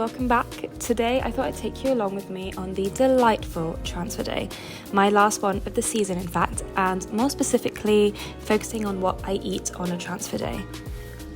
welcome back. Today I thought I'd take you along with me on the delightful transfer day, my last one of the season in fact, and more specifically focusing on what I eat on a transfer day.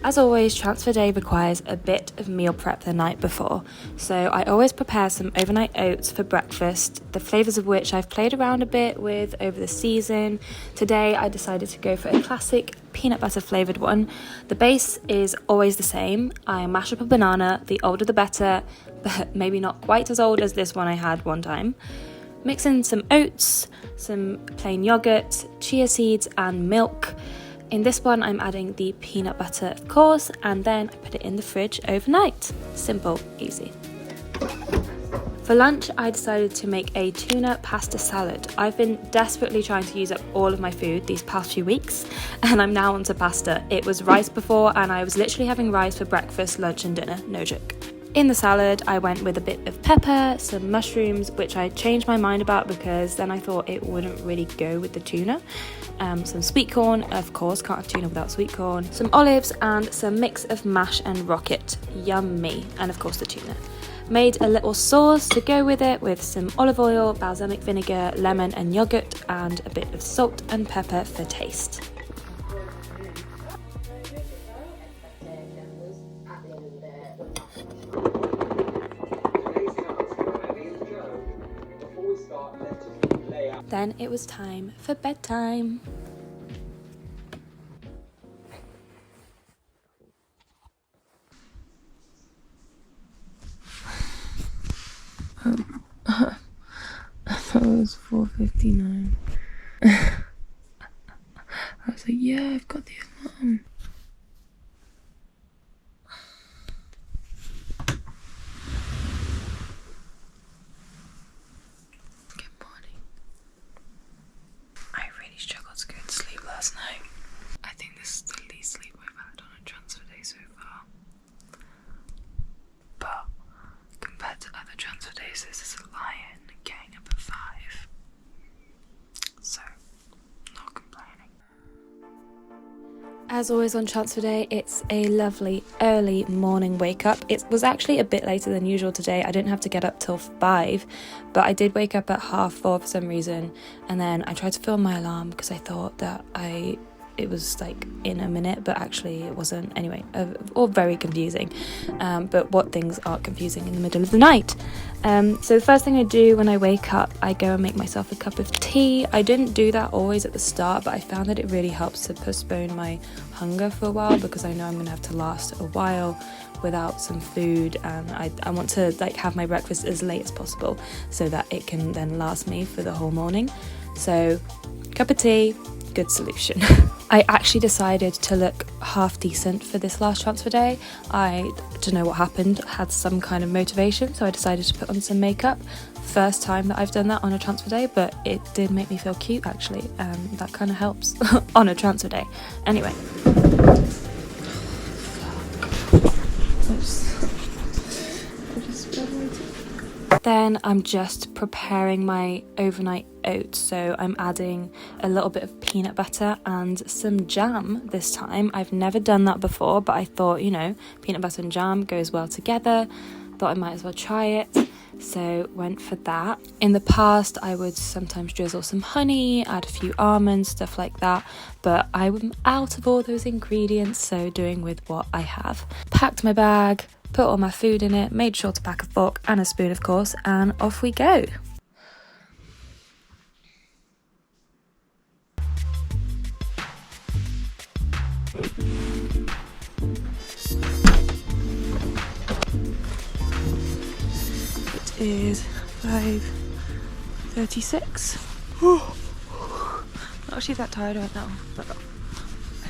As always, transfer day requires a bit of meal prep the night before, so I always prepare some overnight oats for breakfast, the flavours of which I've played around a bit with over the season. Today I decided to go for a classic peanut butter flavoured one. The base is always the same. I mash up a banana, the older the better, but maybe not quite as old as this one I had one time. Mix in some oats, some plain yoghurt, chia seeds and milk. In this one, I'm adding the peanut butter, of course, and then I put it in the fridge overnight. Simple, easy. For lunch, I decided to make a tuna pasta salad. I've been desperately trying to use up all of my food these past few weeks, and I'm now onto pasta. It was rice before, and I was literally having rice for breakfast, lunch, and dinner, no joke. In the salad, I went with a bit of pepper, some mushrooms, which I changed my mind about because then I thought it wouldn't really go with the tuna. Some sweet corn, of course, can't have tuna without sweet corn. Some olives and some mix of mash and rocket. Yummy. And of course the tuna. Made a little sauce to go with it with some olive oil, balsamic vinegar, lemon and yogurt, and a bit of salt and pepper for taste. Then it was time for bedtime. I thought it was 4:59. I was like, yeah, I've got the alarm. Good morning. I really struggled to go to sleep last night. I think this is the least sleep I've had on a transfer day so far. But compared to other transfer days, this is a lion getting up at 5. So, not complaining. As always on transfer day, it's a lovely early morning wake up. It was actually a bit later than usual today. I didn't have to get up till 5, but I did wake up at 3:30 for some reason, and then I tried to film my alarm because I thought that it was like in a minute, but actually it wasn't. Anyway, all very confusing, but what things aren't confusing in the middle of the night? So the first thing I do when I wake up, I go and make myself a cup of tea. I didn't do that always at the start, but I found that it really helps to postpone my hunger for a while, because I know I'm gonna have to last a while without some food, and I want to like have my breakfast as late as possible so that it can then last me for the whole morning. So cup of tea, good solution. I actually decided to look half decent for this last transfer day. I don't know what happened, had some kind of motivation, so I decided to put on some makeup. First time that I've done that on a transfer day, but it did make me feel cute actually. That kind of helps on a transfer day. Anyway. Then I'm just preparing my overnight oats, so I'm adding a little bit of peanut butter and some jam this time. I've never done that before, but I thought, you know, peanut butter and jam goes well together. Thought I might as well try it, so went for that. In the past, I would sometimes drizzle some honey, add a few almonds, stuff like that, but I'm out of all those ingredients, so doing with what I have. Packed my bag, put all my food in it, made sure to pack a fork and a spoon of course, and off we go. It is 5:36. Not actually that tired right now, but I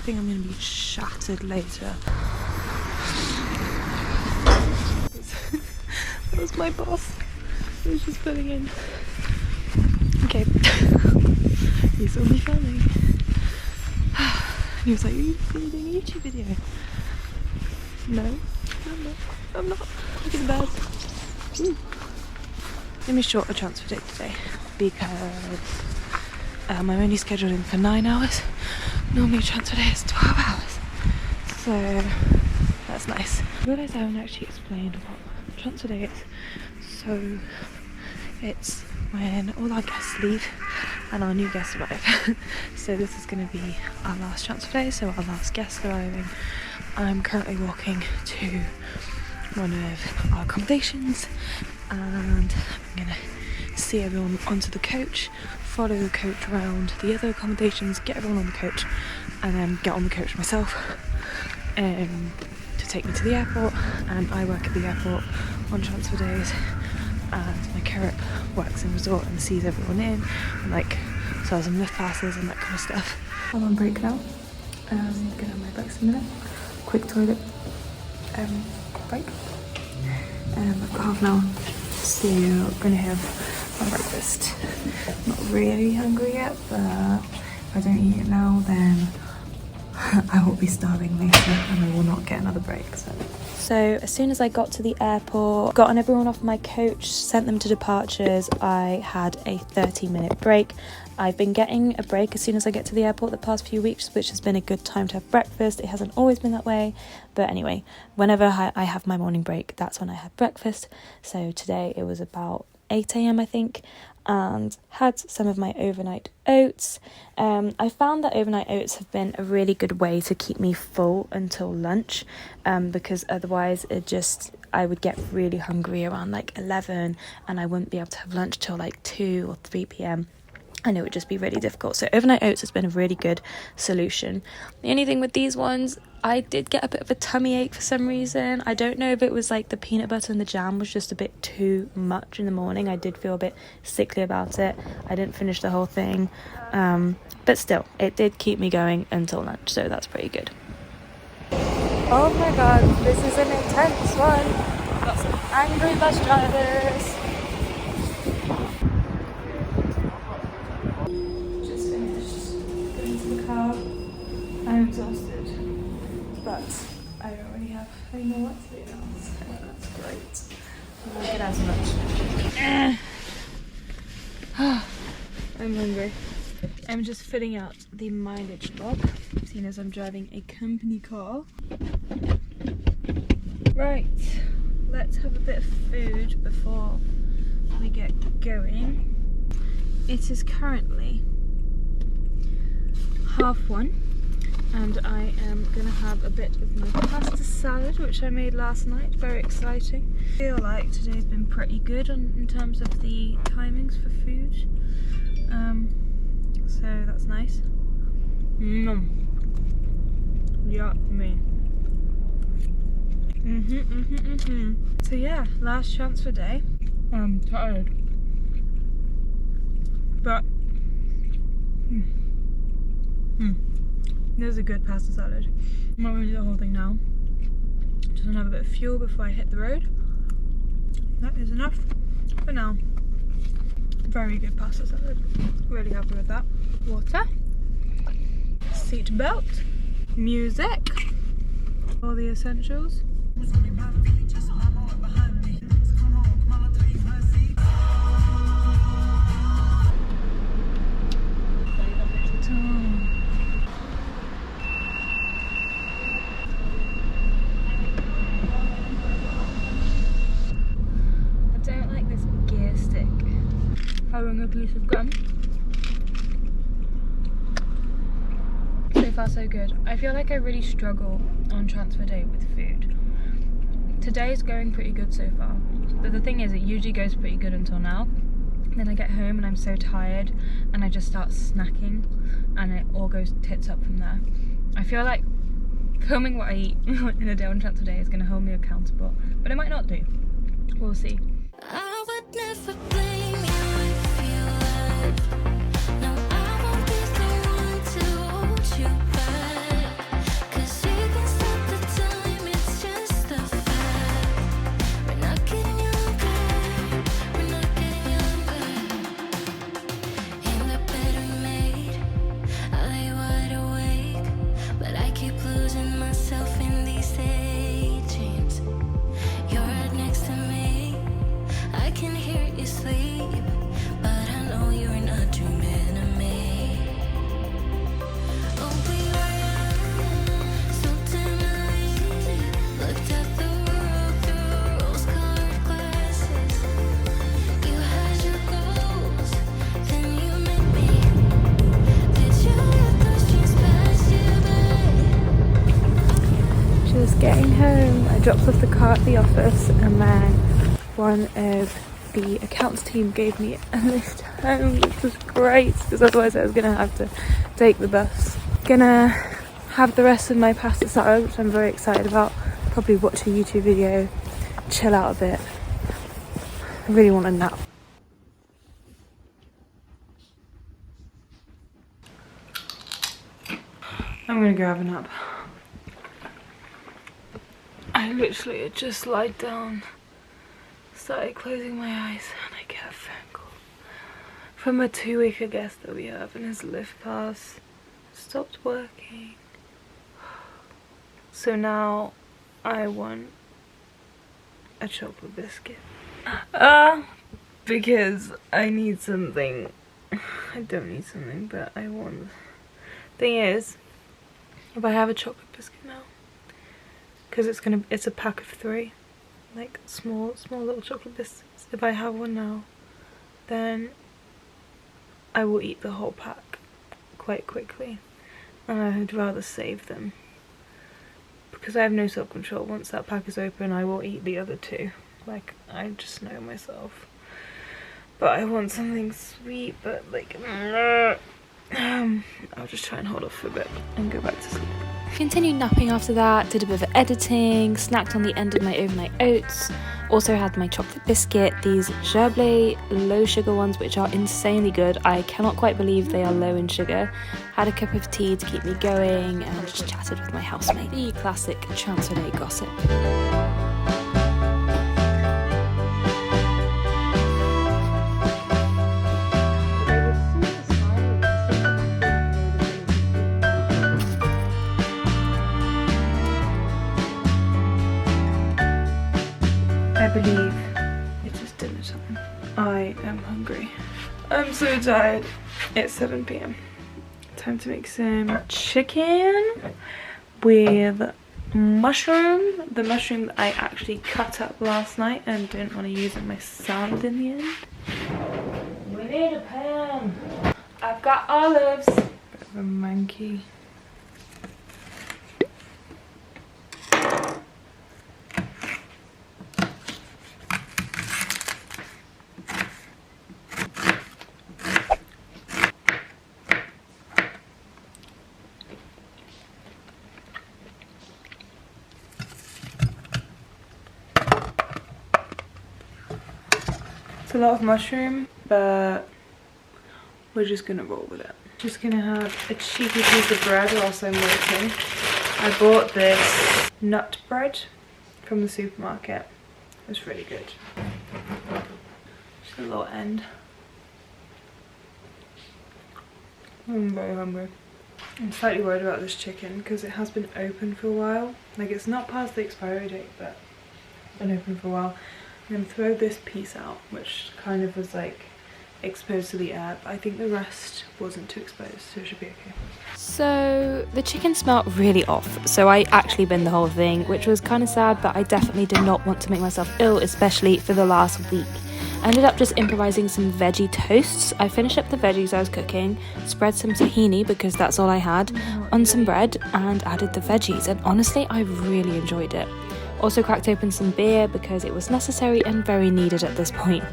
think I'm going to be shattered later. That was my boss. He was just putting in. Okay. He saw me filming. He was like, are you doing a YouTube video? No, I'm not. Look at the birds. Ooh. Let me short a transfer date today because I'm only scheduled in for 9 hours. Normally a transfer day is 12 hours. So that's nice. I realised I haven't actually explained what transfer day is. So it's when all our guests leave and our new guests arrive. So this is going to be our last transfer day, so our last guest arriving. I'm currently walking to one of our accommodations and I'm going to see everyone onto the coach, follow the coach around the other accommodations, get everyone on the coach, and then get on the coach myself to take me to the airport. And I work at the airport on transfer days, and my current works in resort and sees everyone in and like sells them lift passes and that kind of stuff. I'm on break now. Gonna have my breakfast in a minute. Quick toilet break. I've got half an hour, so I'm gonna have my breakfast. Not really hungry yet, but if I don't eat it now, then I will be starving later and I will not get another break. So as soon as I got to the airport, gotten everyone off my coach, sent them to departures, I had a 30-minute break. I've been getting a break as soon as I get to the airport the past few weeks, which has been a good time to have breakfast. It hasn't always been that way, but anyway, whenever I have my morning break, that's when I have breakfast. So today it was about 8 a.m. I think, and had some of my overnight oats. I found that overnight oats have been a really good way to keep me full until lunch, because otherwise I would get really hungry around like 11 and I wouldn't be able to have lunch till like 2 or 3 p.m. and it would just be really difficult. So overnight oats has been a really good solution. The only thing with these ones, I did get a bit of a tummy ache for some reason. I don't know if it was like the peanut butter and the jam was just a bit too much in the morning. I did feel a bit sickly about it. I didn't finish the whole thing, but still, it did keep me going until lunch, so that's pretty good. Oh my god, this is an intense one. Got some angry bus drivers. I'm exhausted, but I don't really have any more work to do now, so that's great. I'll get out so much. I'm hungry. I'm just filling out the mileage log, seeing as I'm driving a company car. Right, let's have a bit of food before we get going. It is currently 1:30. And I am going to have a bit of my pasta salad, which I made last night. Very exciting. I feel like today's been pretty good in terms of the timings for food. So that's nice. Yummy. So yeah, last transfer day. I'm tired. But there's a good pasta salad. I'm not going to do the whole thing now. Just want to have a bit of fuel before I hit the road. That is enough for now. Very good pasta salad. Really happy with that. Water. Seat belt. Music. All the essentials. Having a piece of gum. So far so good. I feel like I really struggle on transfer day with food. Today's going pretty good so far, but the thing is it usually goes pretty good until now. Then I get home and I'm so tired and I just start snacking and it all goes tits up from there. I feel like filming what I eat in a day on transfer day is going to hold me accountable, but it might not do. We'll see. I would never blame you if you left. No, I won't be the one to hold you back. 'Cause you can stop the time, it's just a fact. We're not getting younger, we're not getting younger. In the bed we made, I lay wide awake, but I keep losing myself in these daydreams. You're right next to me, I can hear you sleep, but I know you're not dreaming. dropped off the car at the office, and then one of the accounts team gave me a lift home, which was great because otherwise I was gonna have to take the bus. Gonna have the rest of my pasta salad, which I'm very excited about. Probably watch a YouTube video, chill out a bit. I really want a nap. I'm gonna go have a nap. I literally had just lied down, started closing my eyes, and I get a phone call from a 2-weeker guest that we have, and his lift pass stopped working. So now I want a chocolate biscuit. Because I need something. I don't need something, but I want. Thing is, if I have a chocolate biscuit now, because it's a pack of 3, like small little chocolate biscuits. If I have one now, then I will eat the whole pack quite quickly, and I would rather save them because I have no self-control. Once that pack is open, I will eat the other 2. Like, I just know myself. But I want something sweet, but like I'll just try and hold off for a bit and go back to sleep. Continued napping after that, did a bit of editing, snacked on the end of my overnight oats, also had my chocolate biscuit, these Gerblé low sugar ones which are insanely good. I cannot quite believe they are low in sugar. Had a cup of tea to keep me going and just chatted with my housemate. The classic transfer day gossip. I believe it is dinner time. I am hungry. I'm so tired. It's 7 PM. Time to make some chicken with mushroom. The mushroom that I actually cut up last night and didn't want to use in my salad in the end. We need a pan. I've got olives. Bit of a monkey. It's a lot of mushroom, but we're just gonna roll with it. Just gonna have a cheeky piece of bread whilst I'm waiting. I bought this nut bread from the supermarket. It's really good. Just a little end. I'm very hungry. I'm slightly worried about this chicken because it has been open for a while. Like, it's not past the expiry date, but it's been open for a while. I'm going to throw this piece out, which kind of was like exposed to the air, but I think the rest wasn't too exposed, so it should be okay. So the chicken smelled really off, so I actually binned the whole thing, which was kind of sad, but I definitely did not want to make myself ill, especially for the last week. I ended up just improvising some veggie toasts. I finished up the veggies I was cooking, spread some tahini because that's all I had, on some bread, and added the veggies, and honestly I really enjoyed it. Also cracked open some beer because it was necessary and very needed at this point.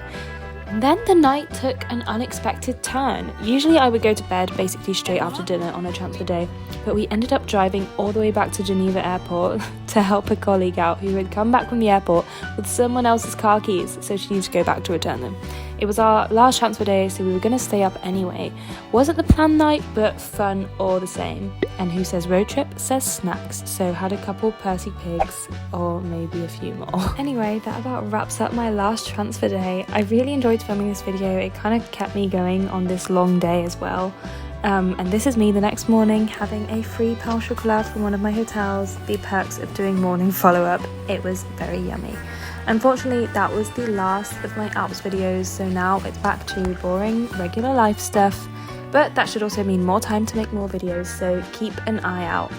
And then the night took an unexpected turn. Usually I would go to bed basically straight after dinner on a transfer day, but we ended up driving all the way back to Geneva Airport to help a colleague out who had come back from the airport with someone else's car keys, so she needed to go back to return them. It was our last transfer day, so we were going to stay up anyway. Wasn't the planned night, but fun all the same. And who says road trip says snacks, so had a couple Percy pigs, or maybe a few more. Anyway, that about wraps up my last transfer day. I really enjoyed filming this video. It kind of kept me going on this long day as well. And this is me the next morning having a free pain au chocolat from one of my hotels. The perks of doing morning follow-up. It was very yummy. Unfortunately, that was the last of my Alps videos, so now it's back to boring, regular life stuff. But that should also mean more time to make more videos, so keep an eye out.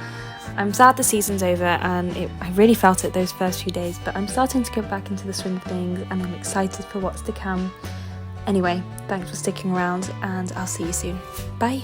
I'm sad the season's over, and I really felt it those first few days, but I'm starting to get back into the swing of things, and I'm excited for what's to come. Anyway, thanks for sticking around, and I'll see you soon. Bye!